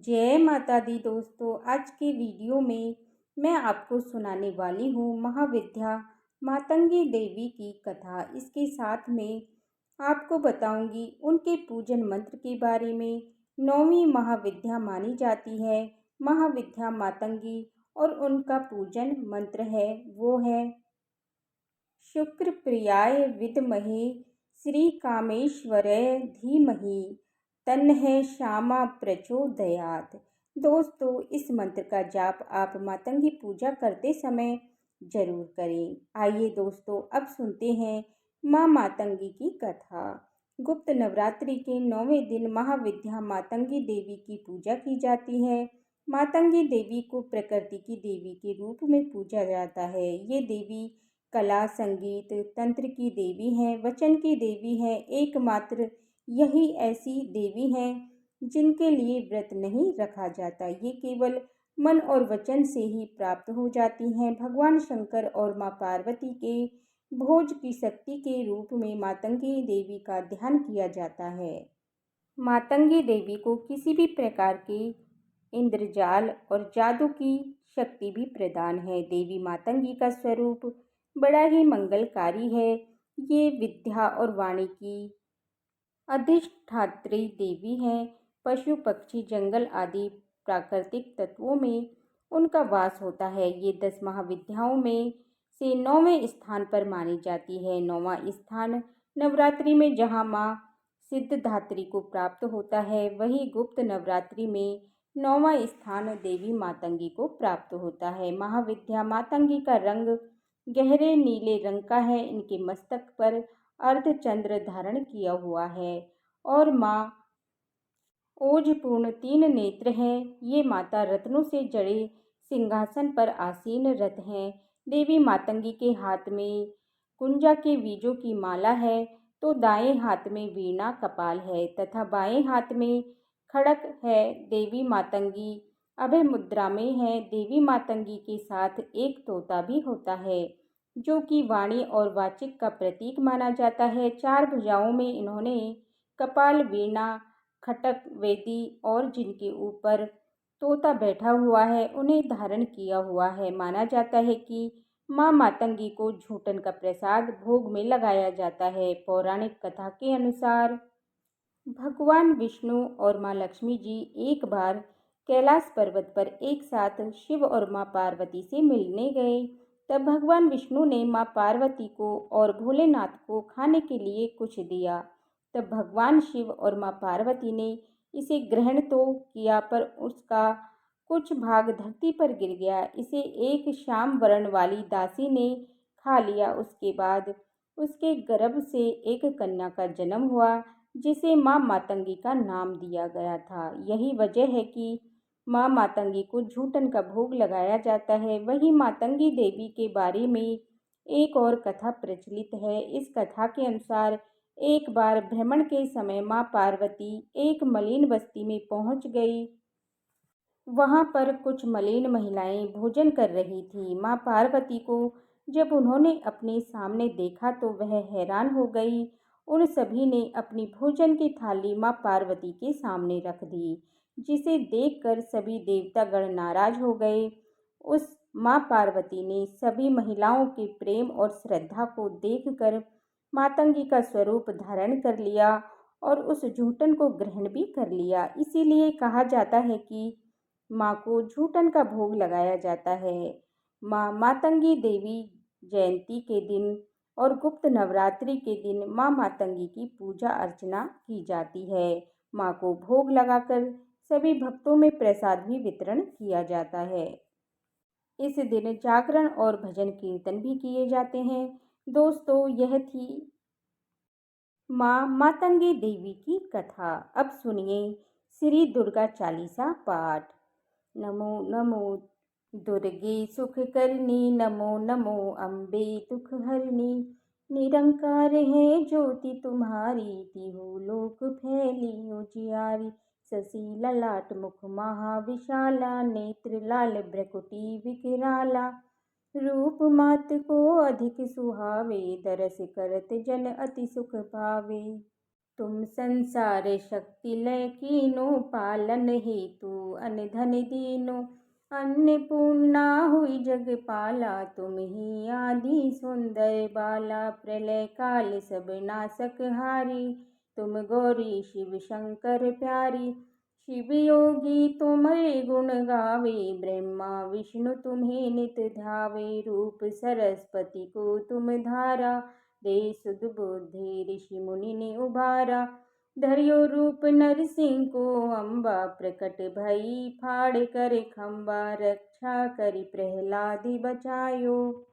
जय माता दी दोस्तों। आज के वीडियो में मैं आपको सुनाने वाली हूँ महाविद्या मातंगी देवी की कथा। इसके साथ में आपको बताऊंगी उनके पूजन मंत्र के बारे में। नौवीं महाविद्या मानी जाती है महाविद्या मातंगी और उनका पूजन मंत्र है वो है शुक्र प्रियाय विद्महे श्री कामेश्वराय धीमहि तन्नः श्यामा प्रचोदयात्। दोस्तों, इस मंत्र का जाप आप मातंगी पूजा करते समय जरूर करें। आइए दोस्तों, अब सुनते हैं माँ मातंगी की कथा। गुप्त नवरात्रि के 9वें दिन महाविद्या मातंगी देवी की पूजा की जाती है। मातंगी देवी को प्रकृति की देवी के रूप में पूजा जाता है। ये देवी कला, संगीत, तंत्र की देवी हैं, वचन की देवी हैं। एकमात्र यही ऐसी देवी हैं जिनके लिए व्रत नहीं रखा जाता। ये केवल मन और वचन से ही प्राप्त हो जाती हैं। भगवान शंकर और माँ पार्वती के भोज की शक्ति के रूप में मातंगी देवी का ध्यान किया जाता है। मातंगी देवी को किसी भी प्रकार के इंद्रजाल और जादू की शक्ति भी प्रदान है। देवी मातंगी का स्वरूप बड़ा ही मंगलकारी है। ये विद्या और वाणी की अधिष्ठात्री देवी हैं। पशु, पक्षी, जंगल आदि प्राकृतिक तत्वों में उनका वास होता है। ये 10 महाविद्याओं में से 9वें स्थान पर मानी जाती है। 9वां स्थान नवरात्रि में जहाँ माँ सिद्धधात्री को प्राप्त होता है, वही गुप्त नवरात्रि में 9वां स्थान देवी मातंगी को प्राप्त होता है। महाविद्या मातंगी का रंग गहरे नीले रंग का है। इनके मस्तक पर अर्धचंद्र धारण किया हुआ है और माँ ओजपूर्ण 3 नेत्र हैं। ये माता रत्नों से जड़े सिंहासन पर आसीन रत हैं। देवी मातंगी के हाथ में कुंजा के बीजों की माला है, तो दाएं हाथ में वीणा कपाल है तथा बाएं हाथ में खड़ग है। देवी मातंगी अभय मुद्रा में है। देवी मातंगी के साथ एक तोता भी होता है, जो कि वाणी और वाचिक का प्रतीक माना जाता है। 4 भुजाओं में इन्होंने कपाल, वीणा, खटक, वेदी और जिनके ऊपर तोता बैठा हुआ है, उन्हें धारण किया हुआ है। माना जाता है कि माँ मातंगी को झूठन का प्रसाद भोग में लगाया जाता है। पौराणिक कथा के अनुसार भगवान विष्णु और माँ लक्ष्मी जी एक बार कैलाश पर्वत पर एक साथ शिव और माँ पार्वती से मिलने गए। तब भगवान विष्णु ने माँ पार्वती को और भोलेनाथ को खाने के लिए कुछ दिया। तब भगवान शिव और माँ पार्वती ने इसे ग्रहण तो किया, पर उसका कुछ भाग धरती पर गिर गया। इसे एक श्याम वर्ण वाली दासी ने खा लिया। उसके बाद उसके गर्भ से एक कन्या का जन्म हुआ, जिसे माँ मातंगी का नाम दिया गया था। यही वजह है कि माँ मातंगी को झूठन का भोग लगाया जाता है। वही मातंगी देवी के बारे में एक और कथा प्रचलित है। इस कथा के अनुसार एक बार भ्रमण के समय माँ पार्वती एक मलिन बस्ती में पहुंच गई। वहां पर कुछ मलिन महिलाएं भोजन कर रही थीं। माँ पार्वती को जब उन्होंने अपने सामने देखा तो वह हैरान हो गई। उन सभी ने अपनी भोजन की थाली माँ पार्वती के सामने रख दी, जिसे देखकर सभी देवतागण नाराज हो गए। उस माँ पार्वती ने सभी महिलाओं के प्रेम और श्रद्धा को देखकर मातंगी का स्वरूप धारण कर लिया और उस झूठन को ग्रहण भी कर लिया। इसीलिए कहा जाता है कि माँ को झूठन का भोग लगाया जाता है। माँ मातंगी देवी जयंती के दिन और गुप्त नवरात्रि के दिन माँ मातंगी की पूजा अर्चना की जाती है। माँ को भोग लगाकर सभी भक्तों में प्रसाद भी वितरण किया जाता है। इस दिन जागरण और भजन कीर्तन भी किए जाते हैं। दोस्तों, यह थी माँ मातंगी देवी की कथा। अब सुनिए श्री दुर्गा चालीसा पाठ। नमो नमो दुर्गे सुखकरणी, नमो नमो अम्बे दुखहरणी। निरंकार है ज्योति तुम्हारी, तिहु लोक फैली उजियारी। शशि ललाट मुख महाविशाला, नेत्र लाल भ्रकुटी विकराला। रूप मात को अधिक सुहावे, दरस करत जन अति सुख पावे। तुम संसार शक्ति लय कीनो, पालन हेतु अन धन दीनो। अन्नपूर्णा हुई जग पाला, तुम ही आदि सुंदर बाला। प्रलय काल सब नासक हारी, तुम गौरी शिव शंकर प्यारी। शिव योगी तुम्हारे गुण गावे, ब्रह्मा विष्णु तुम्हें नित ध्यावे। रूप सरस्वती को तुम धारा, दे सुध बुद्धि ऋषि मुनि ने उबारा। धर्यो रूप नरसिंह को अम्बा, प्रकट भई फाड़ कर खम्बा। रक्षा करि प्रहलादि बचायो,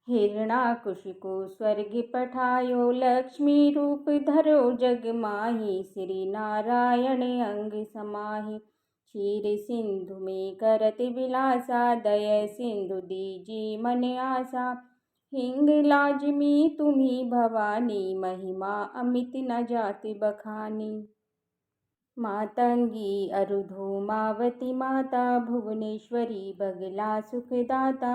हिरणाकुश को स्वर्ग पठायो। लक्ष्मी रूप धरो जग माही, श्री नारायण अंग समाही। क्षीर सिंधु में करत विलासा, दया सिंधु दीजी मन आसा। हिंगलाज में तुम्ही भवानी, महिमा अमित न जाति बखानी। मातंगी अरुधूमावती माता, भुवनेश्वरी बगला सुखदाता।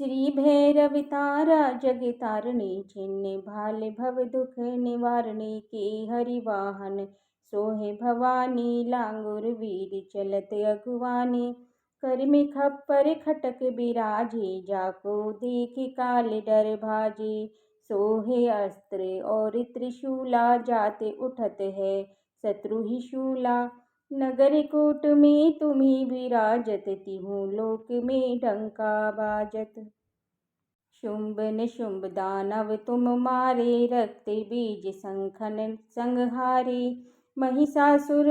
श्री भैरव तारा जग तारणे, छिन्न भाल भव दुख निवारणे। के हरि वाहन सोहे भवानी, लांगुर वीर चलत अगुवानी। कर में खप्पर खटक बिराजे, जाको देख काल डर भाजे। सोहे अस्त्र और त्रिशूला, जाते उठत है शत्रु ही शूला। नगर कोट में तुम्ही विराजत, तिहु लोक में डंका बाजत। शुंभ निशुंभ दानव तुम मारे, रक्त बीज संखन संहारे। महिषासुर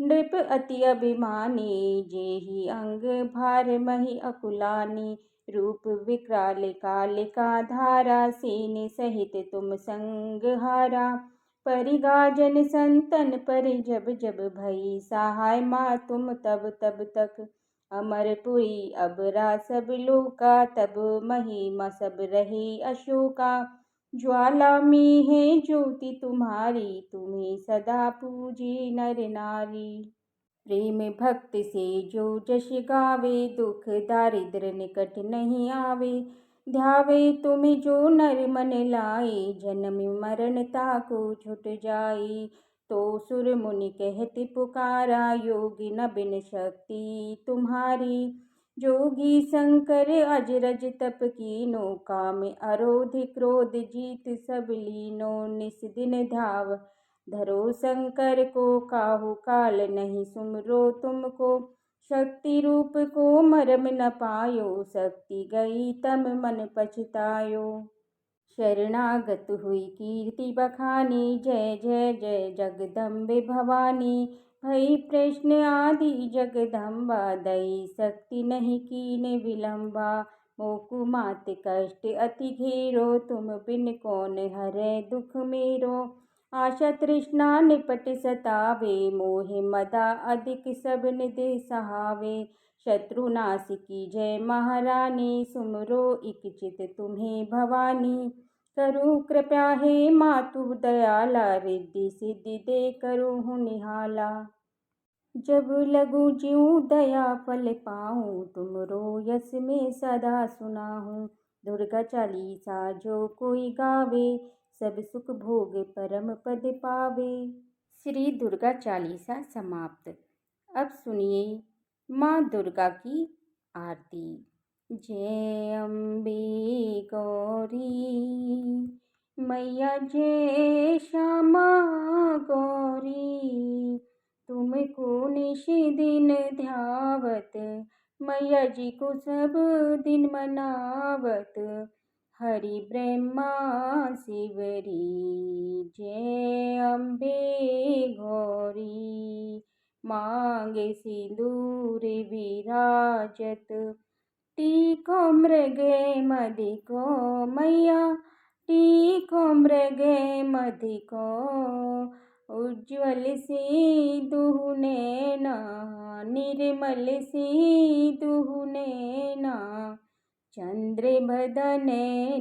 नृप अति अभिमानी, जेहि अंग भार महि अकुलानी। रूप विकराल काल का धारा, सेन सहित तुम संगहारा। परिगाजन संतन पर जब जब भई, सहाय माँ तुम तब तब तक। अमरपुरी अबरा सब लोका, तब महिमा सब रहे अशोका। ज्वाला में है ज्योति तुम्हारी, तुम्हें सदा पूजे नर नारी। प्रेम भक्ति से जो जश गावे, दुख दारिद्र निकट नहीं आवे। ध्यावे तुम्हें जो नर मन लाए, जन्म मरण ताको छुट जाए। तो सुर मुनि कहते पुकारा, योगी न बिन शक्ति तुम्हारी। जोगी शंकर अजरज तप कीनो, काम अरोध क्रोध जीत सब लीनो। निस दिन ध्याव धरो शंकर को, काहू काल नहीं सुमरो तुमको। शक्ति रूप को मरम न पायो, शक्ति गई तम मन पछतायो। शरणागत हुई कीर्ति बखानी, जय जय जय जगदम्बे भवानी। भई प्रश्न आदि जगदम्बा, दई शक्ति नहीं कीने विलंबा। मोकु मात कष्ट अति घेरो, तुम बिन कौन हरै दुख मेरो। आशा तृष्णा निपट सतावे, मोहि मदा अधिक सब निधि सहावे। शत्रुनाश की जय महारानी, सुमरो इक चित तुम्हें भवानी। करो कृपया हे मातु दयाला, रिद्धि सिद्धि दे करो निहाला। जब लगू ज्यों दया फल पाऊँ, तुमरो यस में सदा सुनाहूँ। दुर्गा चालीसा जो कोई गावे, सब सुख भोग परम पद पावे। श्री दुर्गा चालीसा समाप्त। अब सुनिए माँ दुर्गा की आरती। जय अम्बे गौरी मैया, जय श्यामा गौरी। तुमको निश दिन ध्यावत, मैया जी को सब दिन मनावत। हरि ब्रह्मा शिवरी, जय अम्बे गौरी। मांगे सिंदूर विराजत, टीको मृगे मदिको मैया, टीको मृगे मदिको। उज्ज्वल सी दुहु नैना, निर्मल सी दुहु नैना। चंद्र बदन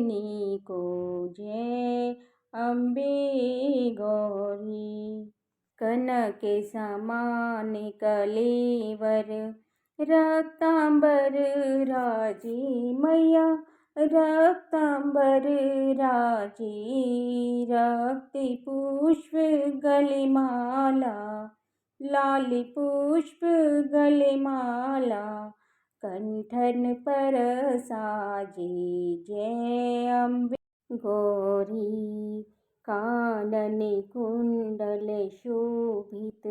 नीको, जय अम्बे गौरी। कनक समान कलेवर, रक्तांबर राजी मैया, रक्तांबर राजे रक्ते पुष्प गले माला लाल पुष्प गले माला कंठन पर साजे जय अम्बे गौरी कानन कुंडल शोभित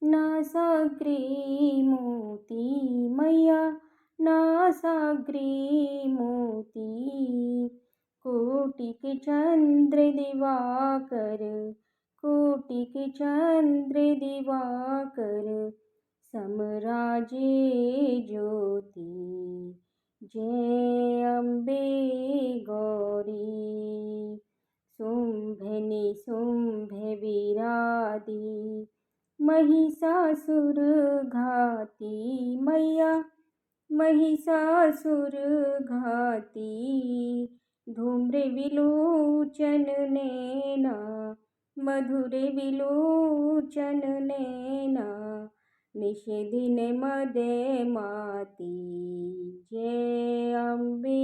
नासाग्रे मोती मैया नासाग्रे मोती कोटिक चंद्र दिवाकर कोटिक चंद्र दिवाकर समराजे ज्योति जय अम्बे गौरी शुंभ निशुंभ विरादी महिषासुर घाती मैया महिषासुर घाती धूम्र विलोचन नैना मधुर विलोचन नैना निषेधिन मदे माती जय अम्बे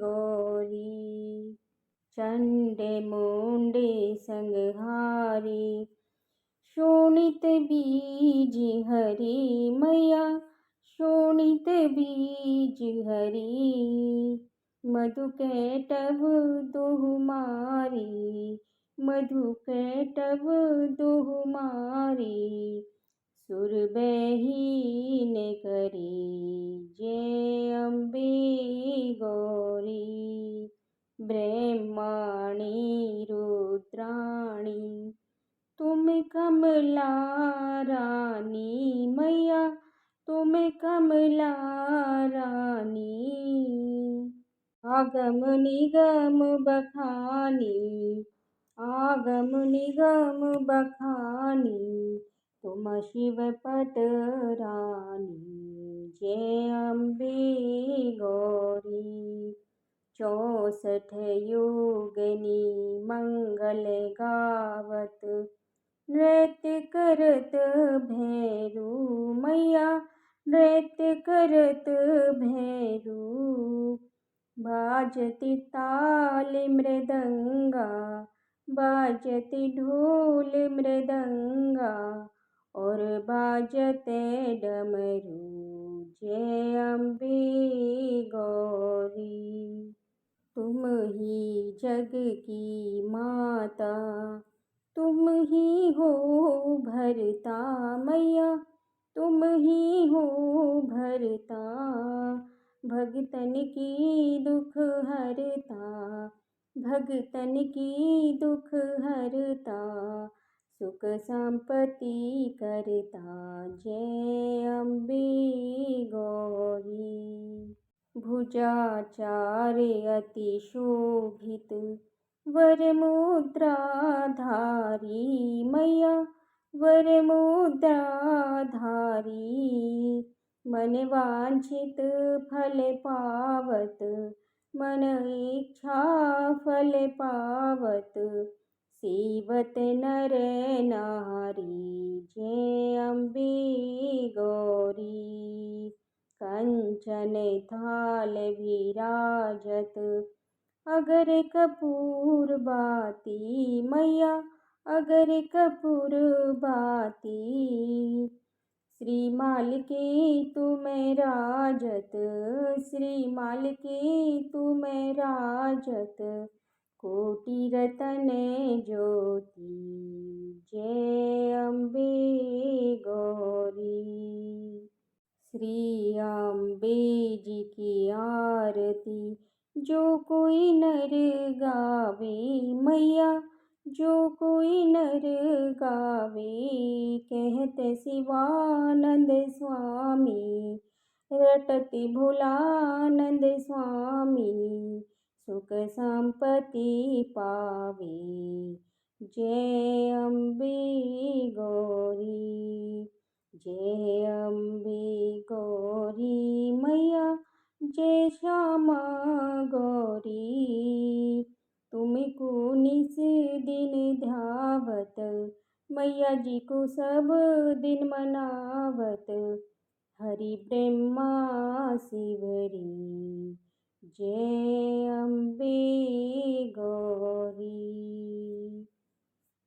गौरी चंडे मुंडे संहारी शोणित बीज हरि मैया शोणित बीज हरि मधु कैटभ दोहु मारी मधु कैटभ दोहु मारी सुर बहीन करी जय अम्बे गौरी ब्रह्माणी रुद्राणी तुम कमला रानी मैया तुम कमला रानी आगम निगम बखानी आगम निगम बखानी तुम शिव पट रानी जय अम्बे गौरी 64 योगिनी मंगल गावत नृत्य करत भैरू मैया नृत्य करत भैरू बाजती ताल मृदंगा बाजती ढोल मृदंगा और बाजते डमरू जय अम्बे गौरी तुम ही जग की माता तुम ही हो भरता मैया तुम ही हो भरता भगतन की दुख हरता भगतन की दुख हरता सुख संपत्ति करता जय अम्बे गौरी भुजाचार्य अति शोभित वर मुद्रा धारी मैया वर मुद्रा धारी मन वांछित फल पावत मन इच्छा फल पावत सेवत नर नारी जय अम्बे गौरी कंचन थाल विराजत अगर कपूर बाती मैया अगर कपूर बाती श्री माल के तुम राजत श्री माल के तुम राजत कोटि रतन ज्योति जय अम्बे गौरी श्री अम्बे जी की आरती जो कोई नर गावे मैया जो कोई नर गावे कहते शिवानंद स्वामी रटति भोलानंद स्वामी सुख संपत्ति पावे जय अम्बे गौरी जय अम्बे गौरी मैया जय श्यामा गौरी तुमको निस दिन ध्यावत मैया जी को सब दिन मनावत हरि ब्रह्मा शिवरी जय अम्बे गौरी।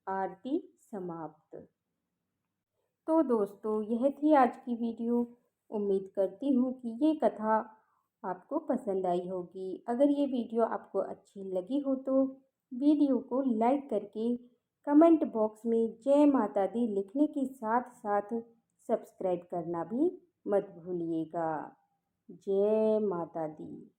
आरती समाप्त। तो दोस्तों, यह थी आज की वीडियो। उम्मीद करती हूँ कि ये कथा आपको पसंद आई होगी। अगर ये वीडियो आपको अच्छी लगी हो तो वीडियो को लाइक करके कमेंट बॉक्स में जय माता दी लिखने के साथ साथ सब्सक्राइब करना भी मत भूलिएगा। जय माता दी।